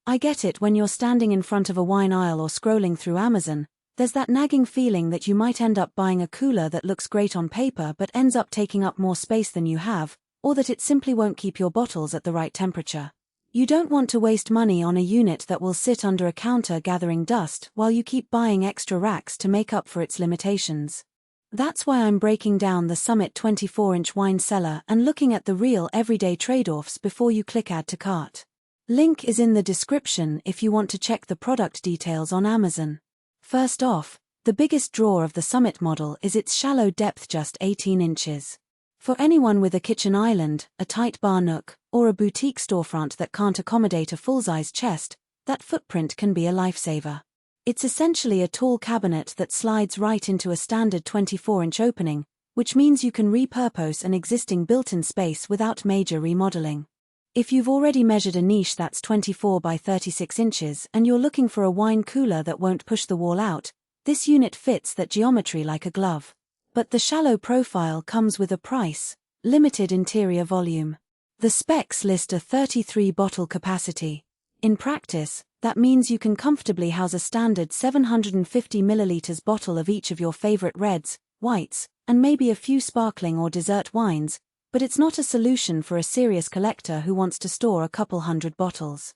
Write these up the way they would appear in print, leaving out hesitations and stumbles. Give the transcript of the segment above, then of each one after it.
I get it. When you're standing in front of a wine aisle or scrolling through Amazon, there's that nagging feeling that you might end up buying a cooler that looks great on paper but ends up taking up more space than you have, or that it simply won't keep your bottles at the right temperature. You don't want to waste money on a unit that will sit under a counter gathering dust while you keep buying extra racks to make up for its limitations. That's why I'm breaking down the Summit 24-inch wine cellar and looking at the real everyday trade-offs before you click add to cart. Link is in the description if you want to check the product details on Amazon. First off, the biggest draw of the Summit model is its shallow depth, just 18 inches. For anyone with a kitchen island, a tight bar nook, or a boutique storefront that can't accommodate a full-size chest, that footprint can be a lifesaver. It's essentially a tall cabinet that slides right into a standard 24-inch opening, which means you can repurpose an existing built-in space without major remodeling. If you've already measured a niche that's 24 by 36 inches and you're looking for a wine cooler that won't push the wall out, this unit fits that geometry like a glove. But the shallow profile comes with a price: limited interior volume. The specs list a 33-bottle capacity. In practice, that means you can comfortably house a standard 750 milliliters bottle of each of your favorite reds, whites, and maybe a few sparkling or dessert wines, but it's not a solution for a serious collector who wants to store a couple hundred bottles.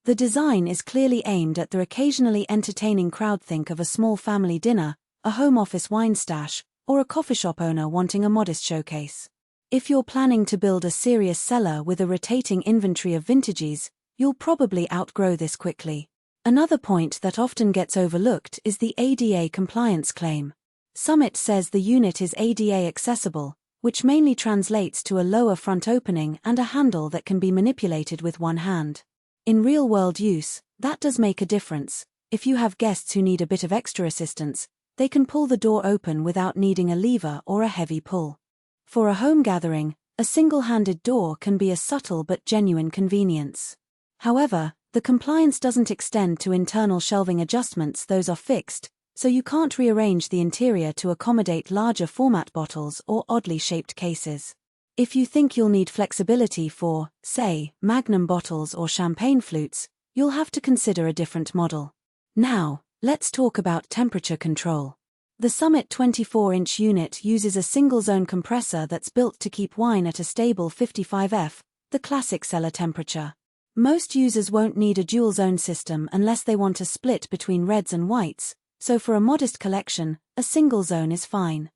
The design is clearly aimed at the occasionally entertaining crowd. Think of a small family dinner, a home office wine stash, or a coffee shop owner wanting a modest showcase. If you're planning to build a serious cellar with a rotating inventory of vintages, you'll probably outgrow this quickly. Another point that often gets overlooked is the ADA compliance claim. Summit says the unit is ADA accessible, which mainly translates to a lower front opening and a handle that can be manipulated with one hand. In real-world use, that does make a difference. If you have guests who need a bit of extra assistance, they can pull the door open without needing a lever or a heavy pull. For a home gathering, a single-handed door can be a subtle but genuine convenience. However, the compliance doesn't extend to internal shelving adjustments. Those are fixed, so you can't rearrange the interior to accommodate larger format bottles or oddly shaped cases. If you think you'll need flexibility for, say, Magnum bottles or champagne flutes, you'll have to consider a different model. Now, let's talk about temperature control. The Summit 24-inch unit uses a single-zone compressor that's built to keep wine at a stable 55 F, the classic cellar temperature. Most users won't need a dual-zone system unless they want to split between reds and whites, so for a modest collection, a single zone is fine.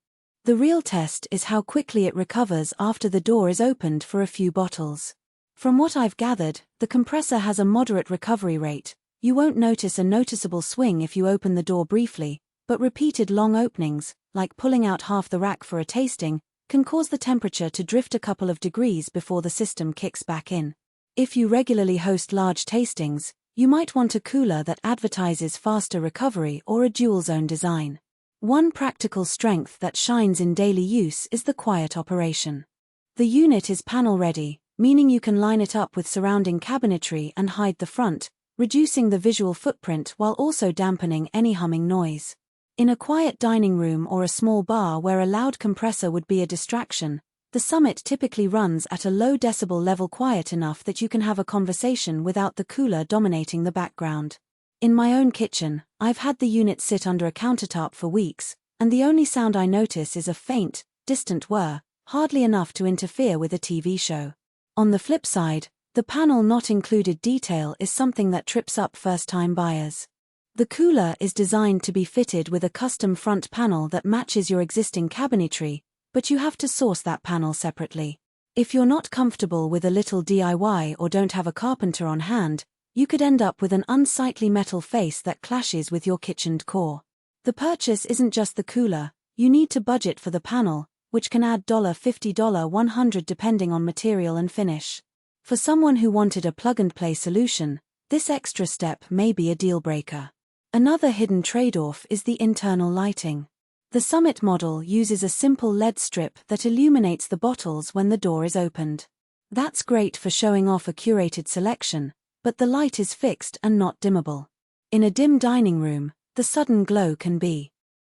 The real test is how quickly it recovers after the door is opened for a few bottles. From what I've gathered, the compressor has a moderate recovery rate. You won't notice a noticeable swing if you open the door briefly, but repeated long openings, like pulling out half the rack for a tasting, can cause the temperature to drift a couple of degrees before the system kicks back in. If you regularly host large tastings, you might want a cooler that advertises faster recovery or a dual-zone design. One practical strength that shines in daily use is the quiet operation. The unit is panel-ready, meaning you can line it up with surrounding cabinetry and hide the front, reducing the visual footprint while also dampening any humming noise. In a quiet dining room or a small bar where a loud compressor would be a distraction, the Summit typically runs at a low decibel level, quiet enough that you can have a conversation without the cooler dominating the background. In my own kitchen, I've had the unit sit under a countertop for weeks, and the only sound I notice is a faint, distant whir, hardly enough to interfere with a TV show. On the flip side, the panel not included detail is something that trips up first-time buyers. The cooler is designed to be fitted with a custom front panel that matches your existing cabinetry, but you have to source that panel separately. If you're not comfortable with a little DIY or don't have a carpenter on hand, you could end up with an unsightly metal face that clashes with your kitchen decor. The purchase isn't just the cooler, you need to budget for the panel, which can add $50, $100 depending on material and finish. For someone who wanted a plug-and-play solution, this extra step may be a deal-breaker. Another hidden trade-off is the internal lighting. The Summit model uses a simple LED strip that illuminates the bottles when the door is opened. That's great for showing off a curated selection, but the light is fixed and not dimmable. In a dim dining room, the sudden glow can be